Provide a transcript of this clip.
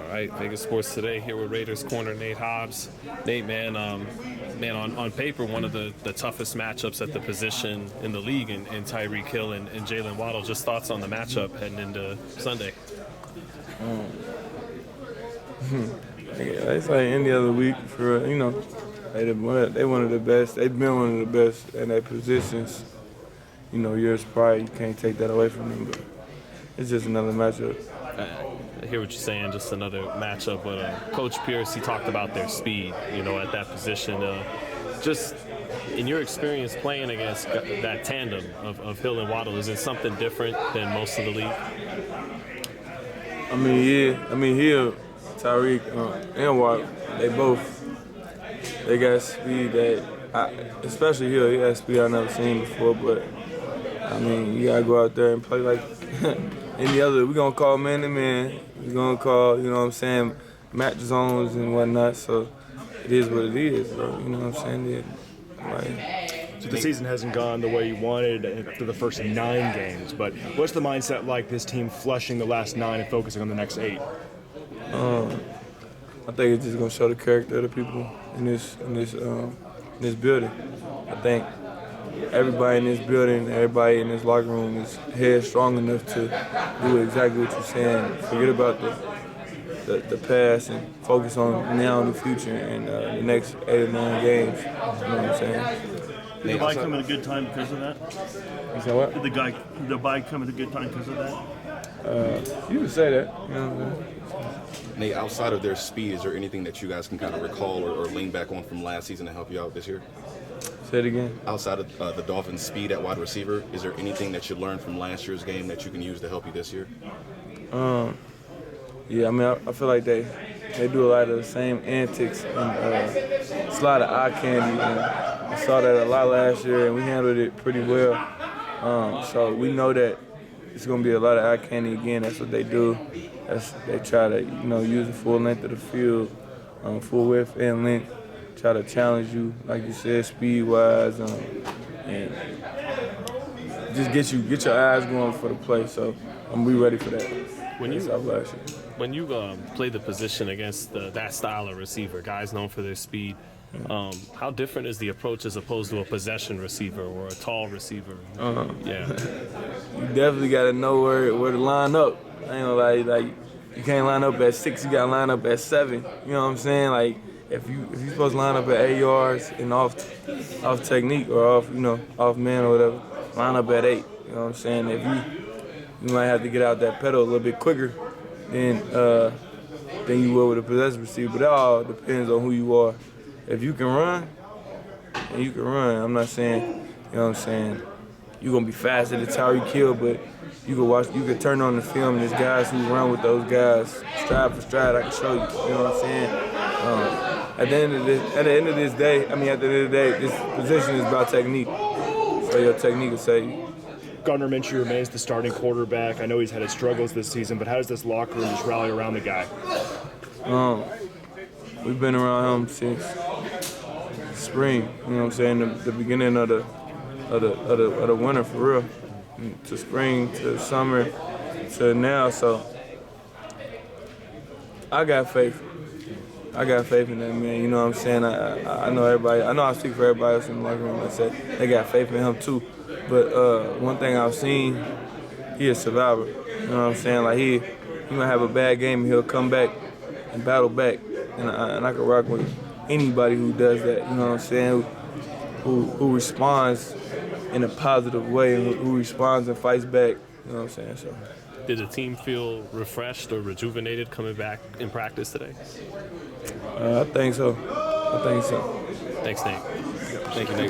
All right, Vegas Sports Today here with Raiders corner Nate Hobbs. Nate, on paper, one of the toughest matchups at the position in the league in Tyreek Hill and Jalen Waddle. Just thoughts on the matchup heading into Sunday? It's like any other week for they one of the best. They've been one of the best in their positions. Years prior, you can't take that away from them. But it's just another matchup. I hear what you're saying, just another matchup. But Coach Pierce, he talked about their speed, at that position. Just in your experience playing against that tandem of Hill and Waddle, is it something different than most of the league? Hill, Tyreek, and Waddle, they got speed especially Hill, he has speed I've never seen before. But you gotta go out there and play like any other. We're gonna call man to man. We're gonna call, match zones and whatnot. So it is what it is, bro. You know what I'm saying? So the season hasn't gone the way you wanted after the first 9 games, but what's the mindset like this team flushing the last 9 and focusing on the next 8? I think it's just gonna show the character of the people in this building. I think everybody in this building, everybody in this locker room is headstrong enough to do exactly what you're saying. Forget about the past and focus on now and the future and the next 8 or 9 games. You know what I'm saying? Did the bye come at a good time because of that? You said what? Did the bye come at a good time because of that? You can say that. You know what I'm saying? Nate, outside of their speed, is there anything that you guys can kind of recall or lean back on from last season to help you out this year? Say it again. Outside of the Dolphins' speed at wide receiver, is there anything that you learned from last year's game that you can use to help you this year? I feel like they do a lot of the same antics and it's a lot of eye candy. And I saw that a lot last year, and we handled it pretty well. So we know that it's going to be a lot of eye candy again. That's what they do. They try to use the full length of the field, full width and length. Try to challenge you, like you said, speed-wise, and just get your eyes going for the play. So I'm be ready for that. When you play the position against that style of receiver, guys known for their speed, how different is the approach as opposed to a possession receiver or a tall receiver? You definitely got to know where to line up. I ain't gonna lie, you can't line up at 6, you got to line up at 7. You know what I'm saying? Like, if you're supposed to line up at 8 yards and off technique or off man or whatever, line up at 8. You know what I'm saying? If you might have to get out that pedal a little bit quicker than you would with a possession receiver. But it all depends on who you are. If you can run, then you can run. I'm not saying, you're gonna be faster than Tyreek Hill, but you can turn on the film and there's guys who run with those guys stride for stride. I can show you. You know what I'm saying? At the end of the day, this position is about technique. So your technique will save you. Gardner Minshew remains the starting quarterback. I know he's had his struggles this season, but how does this locker room just rally around the guy? We've been around him since spring. You know what I'm saying? The beginning of the winter for real. To spring, to summer, to now. So I got faith. I got faith in that man. You know what I'm saying? I know everybody. I know I speak for everybody else in the locker room. I said they got faith in him too. But one thing I've seen, he a survivor. You know what I'm saying? Like he might have a bad game and he'll come back and battle back. And I can rock with anybody who does that. You know what I'm saying? Who responds in a positive way, and who responds and fights back. You know what I'm saying? So. Did the team feel refreshed or rejuvenated coming back in practice today? I think so. Thanks, Nate. Thank you, Nate.